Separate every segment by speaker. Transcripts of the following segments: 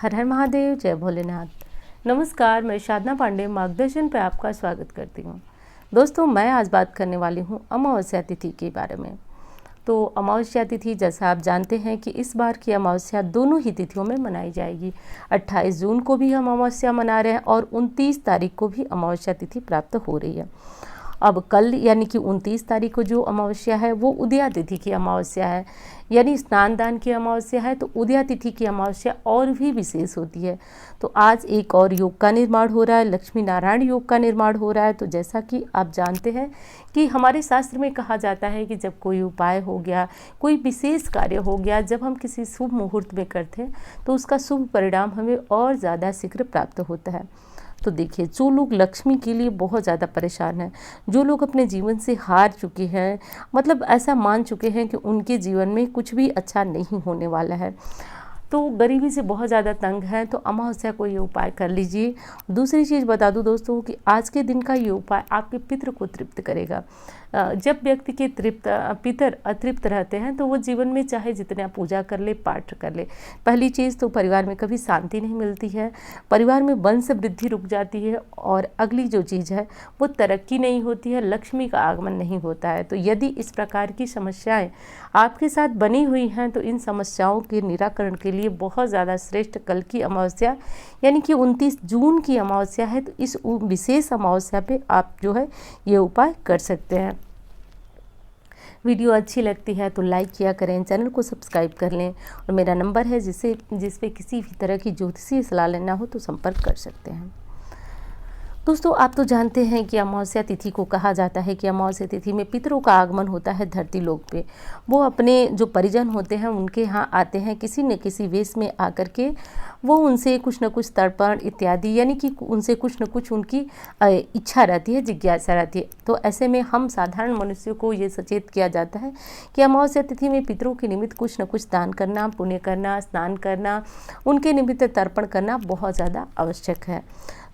Speaker 1: हर हर महादेव, जय भोलेनाथ। नमस्कार, मैं साधना पांडे मार्गदर्शन पे आपका स्वागत करती हूँ। दोस्तों, मैं आज बात करने वाली हूँ अमावस्या तिथि के बारे में। तो अमावस्या तिथि, जैसा आप जानते हैं कि इस बार की अमावस्या दोनों ही तिथियों में मनाई जाएगी। 28 जून को भी हम अमावस्या मना रहे हैं और 29 तारीख को भी अमावस्या तिथि प्राप्त हो रही है। अब कल यानी कि 29 तारीख को जो अमावस्या है वो उदया तिथि की अमावस्या है, यानी स्नान दान की अमावस्या है। तो उदया तिथि की अमावस्या और भी विशेष होती है। तो आज एक और योग का निर्माण हो रहा है, लक्ष्मी नारायण योग का निर्माण हो रहा है। तो जैसा कि आप जानते हैं कि हमारे शास्त्र में कहा जाता है कि जब कोई उपाय हो गया, कोई विशेष कार्य हो गया, जब हम किसी शुभ मुहूर्त में करते हैं तो उसका शुभ परिणाम हमें और ज़्यादा शीघ्र प्राप्त होता है। तो देखिए, जो लोग लक्ष्मी के लिए बहुत ज़्यादा परेशान हैं, जो लोग अपने जीवन से हार चुके हैं, मतलब ऐसा मान चुके हैं कि उनके जीवन में कुछ भी अच्छा नहीं होने वाला है, तो गरीबी से बहुत ज़्यादा तंग है, तो अमावस्या को ये उपाय कर लीजिए। दूसरी चीज़ बता दूं दोस्तों कि आज के दिन का ये उपाय आपके पितृ को तृप्त करेगा। जब व्यक्ति के पितर अतृप्त रहते हैं तो वो जीवन में चाहे जितना पूजा कर ले, पाठ कर ले, पहली चीज़ तो परिवार में कभी शांति नहीं मिलती है, परिवार में वंश वृद्धि रुक जाती है, और अगली जो चीज़ है वो तरक्की नहीं होती है, लक्ष्मी का आगमन नहीं होता है। तो यदि इस प्रकार की समस्याएं आपके साथ बनी हुई हैं तो इन समस्याओं के निराकरण के लिए बहुत ज़्यादा श्रेष्ठ कल की अमावस्या यानी कि 29 जून की अमावस्या है। तो इस विशेष अमावस्या पे आप जो है ये उपाय कर सकते हैं। वीडियो अच्छी लगती है तो लाइक किया करें, चैनल को सब्सक्राइब कर लें, और मेरा नंबर है जिस पे किसी भी तरह की ज्योतिषीय सलाह लेना हो तो संपर्क कर सकते हैं। दोस्तों, आप तो जानते हैं कि अमावस्या तिथि को कहा जाता है कि अमावस्या तिथि में पितरों का आगमन होता है धरती लोक पे। वो अपने जो परिजन होते हैं उनके यहाँ आते हैं, किसी न किसी वेश में आकर के वो उनसे कुछ न कुछ तर्पण इत्यादि, यानी कि उनसे कुछ न कुछ उनकी इच्छा रहती है, जिज्ञासा रहती है। तो ऐसे में हम साधारण मनुष्यों को ये सचेत किया जाता है कि अमावस्या तिथि में पितरों के निमित्त कुछ न कुछ दान करना, पुण्य करना, स्नान करना, उनके निमित्त तर्पण करना बहुत ज़्यादा आवश्यक है।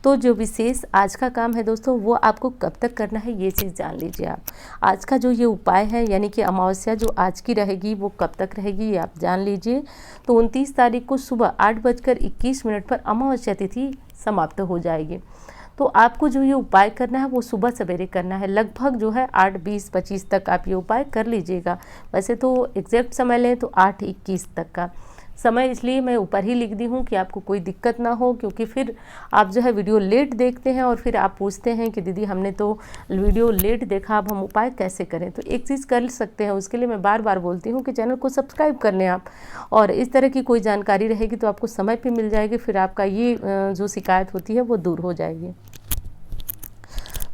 Speaker 1: तो जो विशेष आज का काम है दोस्तों, वो आपको कब तक करना है ये चीज़ जान लीजिए आप। आज का जो ये उपाय है यानी कि अमावस्या जो आज की रहेगी वो कब तक रहेगी ये आप जान लीजिए। तो 29 तारीख को सुबह 8:21 पर अमावस्या तिथि समाप्त हो जाएगी। तो आपको जो ये उपाय करना है वो सुबह सवेरे करना है, लगभग जो है 8:20-25 तक आप ये उपाय कर लीजिएगा। वैसे तो एग्जैक्ट समय लें तो 8:21 तक का समय, इसलिए मैं ऊपर ही लिख दी हूँ कि आपको कोई दिक्कत ना हो, क्योंकि फिर आप जो है वीडियो लेट देखते हैं और फिर आप पूछते हैं कि दीदी हमने तो वीडियो लेट देखा, अब हम उपाय कैसे करें। तो एक चीज़ कर सकते हैं, उसके लिए मैं बार बार बोलती हूँ कि चैनल को सब्सक्राइब कर लें आप, और इस तरह की कोई जानकारी रहेगी तो आपको समय पर मिल जाएगी, फिर आपका ये जो शिकायत होती है वो दूर हो जाएगी।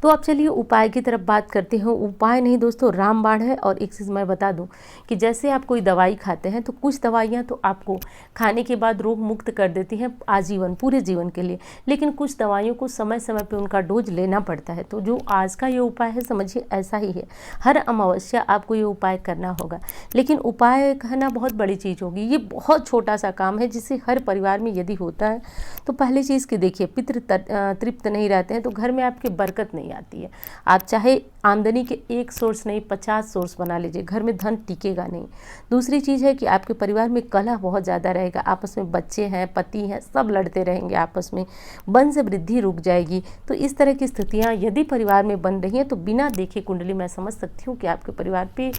Speaker 1: तो अब चलिए उपाय की तरफ बात करते हैं। उपाय नहीं दोस्तों, रामबाण है। और एक चीज़ मैं बता दूं कि जैसे आप कोई दवाई खाते हैं तो कुछ दवाइयां तो आपको खाने के बाद रोग मुक्त कर देती हैं आजीवन, पूरे जीवन के लिए, लेकिन कुछ दवाइयों को समय समय पे उनका डोज लेना पड़ता है। तो जो आज का ये उपाय है समझिए ऐसा ही है, हर अमावस्या आपको ये उपाय करना होगा। लेकिन उपाय कहना बहुत बड़ी चीज़ होगी, ये बहुत छोटा सा काम है जिसे हर परिवार में यदि होता है तो पहली चीज़ की देखिए, पितृ तृप्त नहीं रहते हैं तो घर में आपके बरकत नहीं आती है। आप चाहे आमदनी के एक सोर्स नहीं 50 सोर्स बना लीजिए, घर में धन टिकेगा नहीं। दूसरी चीज़ है कि आपके परिवार में कलह बहुत ज़्यादा रहेगा, आपस में बच्चे हैं, पति हैं, सब लड़ते रहेंगे आपस में, वंश वृद्धि रुक जाएगी। तो इस तरह की स्थितियाँ यदि परिवार में बन रही हैं तो बिना देखे कुंडली मैं समझ सकती हूँ कि आपके परिवार पे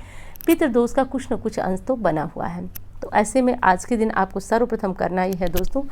Speaker 1: पितृदोष का कुछ न कुछ अंश तो बना हुआ है। तो ऐसे में आज के दिन आपको सर्वप्रथम करना ही है दोस्तों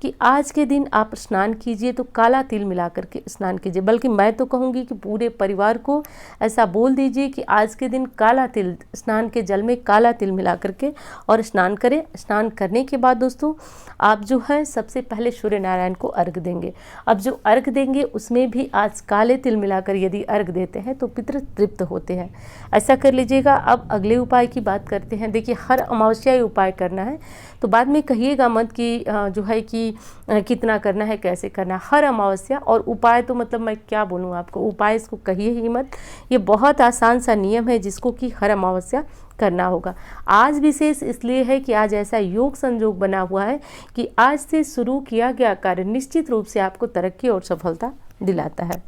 Speaker 1: कि आज के दिन आप स्नान कीजिए तो काला तिल मिला करके स्नान कीजिए। बल्कि मैं तो कहूँगी कि पूरे परिवार को ऐसा बोल दीजिए कि आज के दिन काला तिल, स्नान के जल में काला तिल मिला करके और स्नान करें। स्नान करने के बाद दोस्तों आप जो है सबसे पहले सूर्य नारायण को अर्घ देंगे। अब जो अर्घ देंगे उसमें भी आज काले तिल मिलाकर यदि अर्घ देते हैं तो पितृ तृप्त होते हैं, ऐसा कर लीजिएगा। अब अगले उपाय की बात करते हैं। देखिए, हर अमावस्या ये उपाय करना है, तो बाद में कहिएगा मत कि जो है कि कितना करना है, कैसे करना है। हर अमावस्या, और उपाय तो मतलब मैं क्या बोलूँ आपको, उपाय इसको कहिए ही मत, ये बहुत आसान सा नियम है जिसको कि हर अमावस्या करना होगा। आज विशेष इसलिए है कि आज ऐसा योग संयोग बना हुआ है कि आज से शुरू किया गया कार्य निश्चित रूप से आपको तरक्की और सफलता दिलाता है।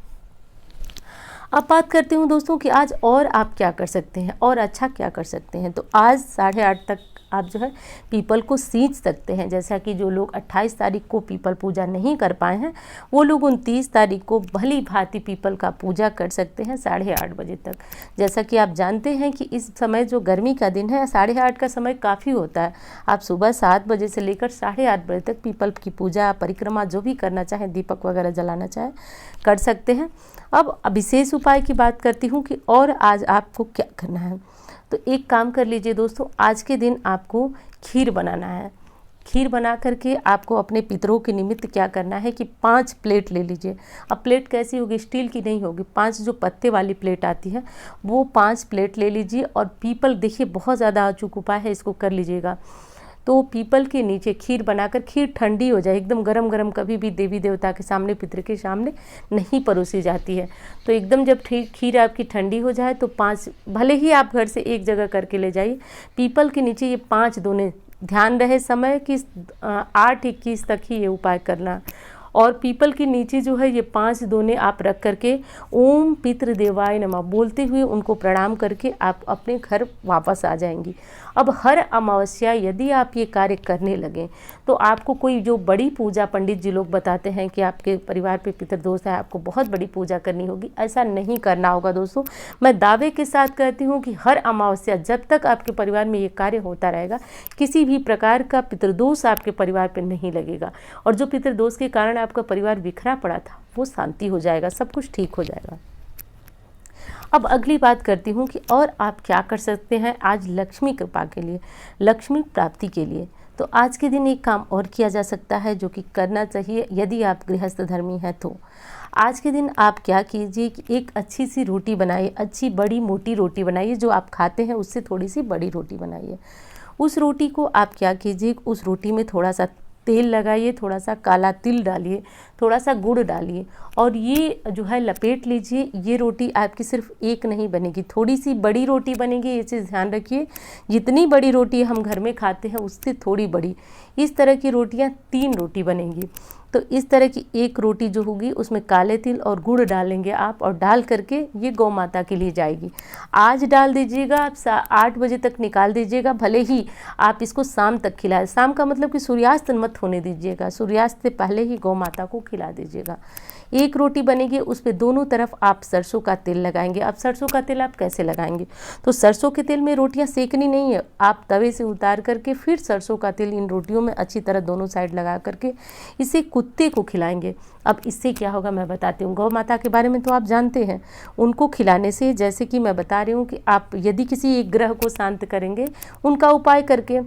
Speaker 1: अब बात करती हूँ दोस्तों कि आज और आप क्या कर सकते हैं और अच्छा क्या कर सकते हैं। तो आज 8:30 तक आप जो है पीपल को सींच सकते हैं। जैसा कि जो लोग 28 तारीख को पीपल पूजा नहीं कर पाए हैं वो लोग 29 तारीख को भली भांति पीपल का पूजा कर सकते हैं 8:30 बजे तक। जैसा कि आप जानते हैं कि इस समय जो गर्मी का दिन है 8:30 का समय काफ़ी होता है। आप सुबह 7 बजे से लेकर 8:30 बजे तक पीपल की पूजा परिक्रमा जो भी करना चाहें, दीपक वगैरह जलाना चाहें, कर सकते हैं। अब विशेष उपाय की बात करती हूँ कि और आज आपको क्या करना है। तो एक काम कर लीजिए दोस्तों, आज के दिन आपको खीर बनाना है। खीर बना करके आपको अपने पितरों के निमित्त क्या करना है कि 5 प्लेट ले लीजिए। अब प्लेट कैसी होगी, स्टील की नहीं होगी, 5 जो पत्ते वाली प्लेट आती है वो 5 प्लेट ले लीजिए। और पीपल देखिए बहुत ज़्यादा अचूक उपाय है, इसको कर लीजिएगा। तो पीपल के नीचे खीर बनाकर, खीर ठंडी हो जाए, एकदम गरम गरम कभी भी देवी देवता के सामने, पितर के सामने नहीं परोसी जाती है। तो एकदम जब खीर आपकी ठंडी हो जाए तो 5, भले ही आप घर से एक जगह करके ले जाइए, पीपल के नीचे ये 5 दोने, ध्यान रहे समय कि 8:21 तक ही ये उपाय करना। और पीपल के नीचे जो है ये 5 दोने आप रख करके ओम पितृदेवाय नमः बोलते हुए उनको प्रणाम करके आप अपने घर वापस आ जाएंगी। अब हर अमावस्या यदि आप ये कार्य करने लगें तो आपको कोई जो बड़ी पूजा, पंडित जी लोग बताते हैं कि आपके परिवार पे पितृदोष है, आपको बहुत बड़ी पूजा करनी होगी, ऐसा नहीं करना होगा दोस्तों। मैं दावे के साथ कहती हूँ कि हर अमावस्या जब तक आपके परिवार में ये कार्य होता रहेगा, किसी भी प्रकार का पितृदोष आपके परिवार पर नहीं लगेगा। और जो पितृदोष के कारण आपका परिवार बिखरा पड़ा था वो शांति हो जाएगा, सब कुछ ठीक हो जाएगा। अब अगली बात करती हूँ कि और आप क्या कर सकते हैं आज लक्ष्मी कृपा के लिए, लक्ष्मी प्राप्ति के लिए। तो आज के दिन एक काम और किया जा सकता है जो कि करना चाहिए यदि आप गृहस्थ धर्मी हैं। तो आज के दिन आप क्या कीजिए कि एक अच्छी सी रोटी बनाइए, अच्छी बड़ी मोटी रोटी बनाइए, जो आप खाते हैं उससे थोड़ी सी बड़ी रोटी बनाइए। उस रोटी को आप क्या कीजिए, उस रोटी में थोड़ा सा तेल लगाइए, थोड़ा सा काला तिल डालिए, थोड़ा सा गुड़ डालिए और ये जो है लपेट लीजिए। ये रोटी आपकी सिर्फ एक नहीं बनेगी, थोड़ी सी बड़ी रोटी बनेगी, ये चीज़ ध्यान रखिए। जितनी बड़ी रोटी हम घर में खाते हैं उससे थोड़ी बड़ी, इस तरह की रोटियां 3 रोटी बनेंगी। तो इस तरह की एक रोटी जो होगी उसमें काले तिल और गुड़ डालेंगे आप, और डाल करके ये गौ माता के लिए जाएगी। आज डाल दीजिएगा, आप 8 बजे तक निकाल दीजिएगा, भले ही आप इसको शाम तक खिलाएं। शाम का मतलब कि सूर्यास्त मत होने दीजिएगा, सूर्यास्त से पहले ही गौ माता को खिला दीजिएगा। एक रोटी बनेगी, उस पर दोनों तरफ आप सरसों का तेल लगाएंगे। अब सरसों का तेल आप कैसे लगाएंगे, तो सरसों के तेल में रोटियां सेकनी नहीं है, आप तवे से उतार करके फिर सरसों का तेल इन रोटियों में अच्छी तरह दोनों साइड लगा करके इसे कुत्ते को खिलाएंगे। अब इससे क्या होगा मैं बताती हूँ। गौ माता के बारे में तो आप जानते हैं, उनको खिलाने से जैसे कि मैं बता रही हूँ कि आप यदि किसी एक ग्रह को शांत करेंगे उनका उपाय करके,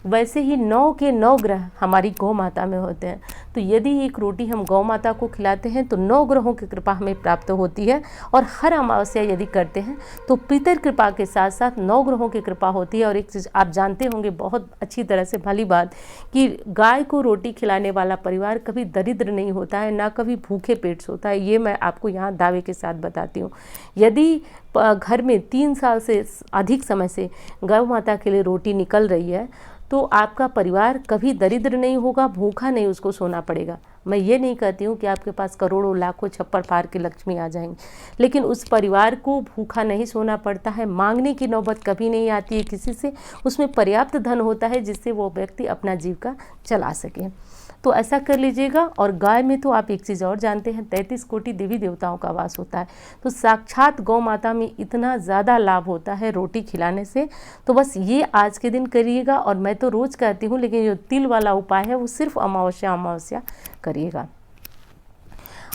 Speaker 1: वैसे ही 9 के 9 ग्रह हमारी गौ माता में होते हैं। तो यदि एक रोटी हम गौ माता को खिलाते हैं तो 9 ग्रहों की कृपा हमें प्राप्त होती है। और हर अमावस्या यदि करते हैं तो पितर कृपा के साथ साथ 9 ग्रहों की कृपा होती है। और एक चीज़ आप जानते होंगे बहुत अच्छी तरह से, भली बात, कि गाय को रोटी खिलाने वाला परिवार कभी दरिद्र नहीं होता है, ना कभी भूखे पेट सोता है। ये मैं आपको यहाँ दावे के साथ बताती हूँ। यदि घर में 3 साल से अधिक समय से गौ माता के लिए रोटी निकल रही है तो आपका परिवार कभी दरिद्र नहीं होगा, भूखा नहीं उसको सोना पड़ेगा। मैं ये नहीं कहती हूँ कि आपके पास करोड़ों लाखों छप्पर फाड़ के लक्ष्मी आ जाएंगी, लेकिन उस परिवार को भूखा नहीं सोना पड़ता है, मांगने की नौबत कभी नहीं आती है किसी से, उसमें पर्याप्त धन होता है जिससे वो व्यक्ति अपना जीविका चला सके। तो ऐसा कर लीजिएगा। और गाय में तो आप एक चीज़ और जानते हैं, 33 कोटि देवी देवताओं का वास होता है। तो साक्षात गौ माता में इतना ज़्यादा लाभ होता है रोटी खिलाने से। तो बस ये आज के दिन करिएगा। और मैं तो रोज़ कहती हूँ, लेकिन जो तिल वाला उपाय है वो सिर्फ अमावस्या करिएगा।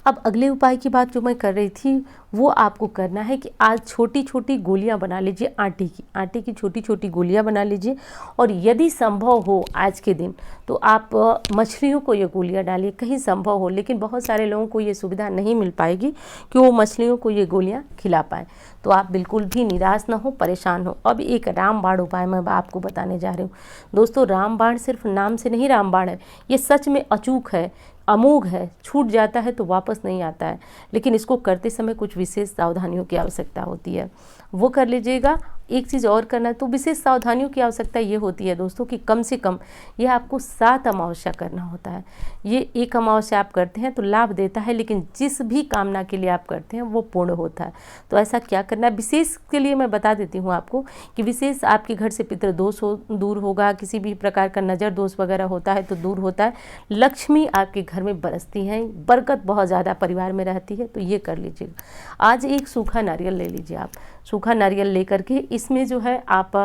Speaker 1: अब अगले उपाय की बात जो मैं कर रही थी वो आपको करना है कि आज छोटी छोटी गोलियां बना लीजिए, आटे की छोटी छोटी गोलियां बना लीजिए। और यदि संभव हो आज के दिन तो आप मछलियों को ये गोलियां डालिए, कहीं संभव हो। लेकिन बहुत सारे लोगों को ये सुविधा नहीं मिल पाएगी कि वो मछलियों को ये गोलियां खिला पाएँ। तो आप बिल्कुल भी निराश ना हो, परेशान हो। अब एक रामबाण उपाय मैं आपको बताने जा रही हूँ दोस्तों। रामबाण सिर्फ नाम से नहीं रामबाण है, ये सच में अचूक है, अमोघ है, छूट जाता है तो वापस नहीं आता है। लेकिन इसको करते समय कुछ विशेष सावधानियों की आवश्यकता होती है, वो कर लीजिएगा। एक चीज़ और करना है, तो विशेष सावधानियों की आवश्यकता ये होती है दोस्तों कि कम से कम ये आपको 7 अमावस्या करना होता है। ये एक अमावस्या आप करते हैं तो लाभ देता है, लेकिन जिस भी कामना के लिए आप करते हैं वो पूर्ण होता है। तो ऐसा क्या करना है, विशेष के लिए मैं बता देती हूँ आपको कि विशेष आपके घर से पितृदोष दूर होगा, किसी भी प्रकार का नज़र दोष वगैरह होता है तो दूर होता है, लक्ष्मी आपके घर में बरसती हैं, बरकत बहुत ज़्यादा परिवार में रहती है। तो ये कर लीजिएगा। आज एक सूखा नारियल ले लीजिए आप, सूखा नारियल लेकर के इसमें जो है आप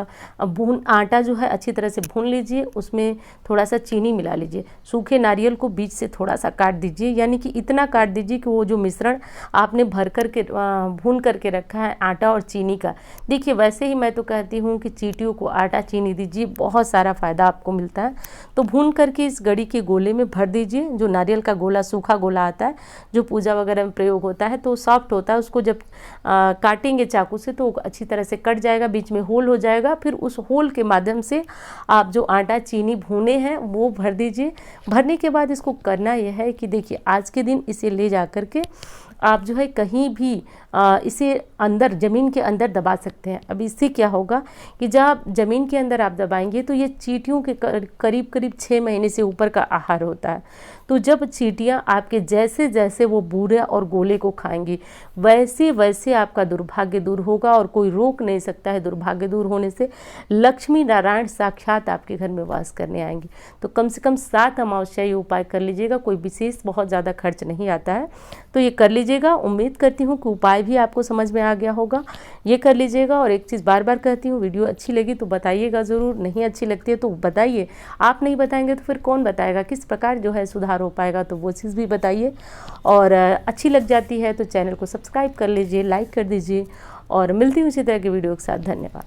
Speaker 1: आटा जो है अच्छी तरह से भून लीजिए, उसमें थोड़ा सा चीनी मिला लीजिए, सूखे नारियल को बीच से थोड़ा सा काट दीजिए, यानी कि इतना काट दीजिए कि वो जो मिश्रण आपने भर करके भून करके रखा है आटा और चीनी का, देखिए वैसे ही मैं तो कहती हूँ कि चींटियों को आटा चीनी दीजिए, बहुत सारा फ़ायदा आपको मिलता है। तो भून करके इस गड़ी के गोले में भर दीजिए, जो नारियल का गोला सूखा गोला आता है जो पूजा वगैरह में प्रयोग होता है, तो सॉफ्ट होता है, उसको जब काटेंगे चाकू से तो अच्छी तरह से कट जाएगा, बीच में होल हो जाएगा, फिर उस होल के माध्यम से आप जो आटा चीनी भूने हैं वो भर दीजिए। भरने के बाद इसको करना यह है कि देखिए आज के दिन इसे ले जा कर के आप जो है कहीं भी इसे अंदर ज़मीन के अंदर दबा सकते हैं। अब इससे क्या होगा कि जब ज़मीन के अंदर आप दबाएंगे तो ये चींटियों के करीब करीब 6 महीने से ऊपर का आहार होता है। तो जब चींटियां आपके जैसे जैसे वो बूरे और गोले को खाएंगी वैसे वैसे आपका दुर्भाग्य दूर होगा, और कोई रोक नहीं सकता है दुर्भाग्य दूर होने से। लक्ष्मी नारायण साक्षात आपके घर में वास करने आएंगी। तो कम से कम 7 अमावस्या ये उपाय कर लीजिएगा, कोई विशेष बहुत ज़्यादा खर्च नहीं आता है, तो ये कर लीजिएगा। उम्मीद करती हूँ कि उपाय भी आपको समझ में आ गया होगा, ये कर लीजिएगा। और एक चीज़ बार बार कहती हूँ, वीडियो अच्छी लगी तो बताइएगा ज़रूर, नहीं अच्छी लगती है तो बताइए, आप नहीं बताएंगे तो फिर कौन बताएगा, किस प्रकार जो है सुधार हो पाएगा, तो वो चीज़ भी बताइए। और अच्छी लग जाती है तो चैनल को सब्सक्राइब कर लीजिए, लाइक कर दीजिए, और मिलती हूँ इसी तरह के वीडियो के साथ। धन्यवाद।